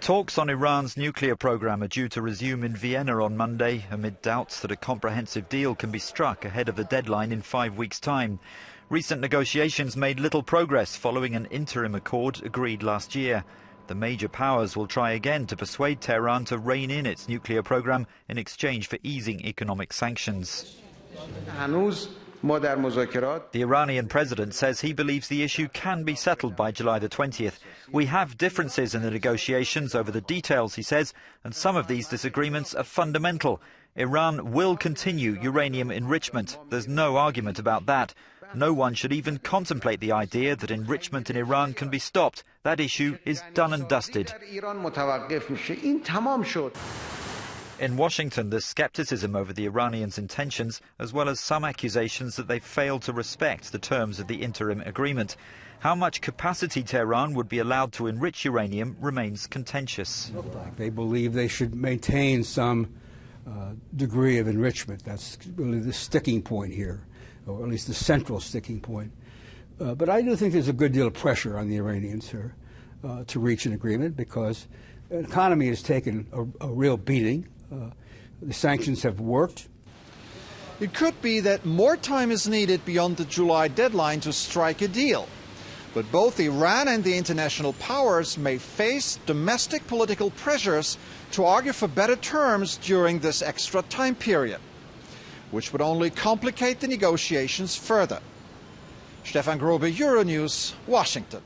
Talks on Iran's nuclear program are due to resume in Vienna on Monday, amid doubts that a comprehensive deal can be struck ahead of the deadline in 5 weeks' time. Recent negotiations made little progress following an interim accord agreed last year. The major powers will try again to persuade Tehran to rein in its nuclear program in exchange for easing economic sanctions. The Iranian president says he believes the issue can be settled by July the 20th. We have differences in the negotiations over the details, he says, and some of these disagreements are fundamental. Iran will continue uranium enrichment. There's no argument about that. No one should even contemplate the idea that enrichment in Iran can be stopped. That issue is done and dusted. In Washington, there's skepticism over the Iranians' intentions, as well as some accusations that they've failed to respect the terms of the interim agreement. How much capacity Tehran would be allowed to enrich uranium remains contentious. They believe they should maintain some degree of enrichment. That's really the sticking point here, or at least the central sticking point. But I do think there's a good deal of pressure on the Iranians here to reach an agreement, because the economy has taken a real beating. The sanctions have worked. It could be that more time is needed beyond the July deadline to strike a deal. But both Iran and the international powers may face domestic political pressures to argue for better terms during this extra time period, which would only complicate the negotiations further. Stefan Grobe, Euronews, Washington.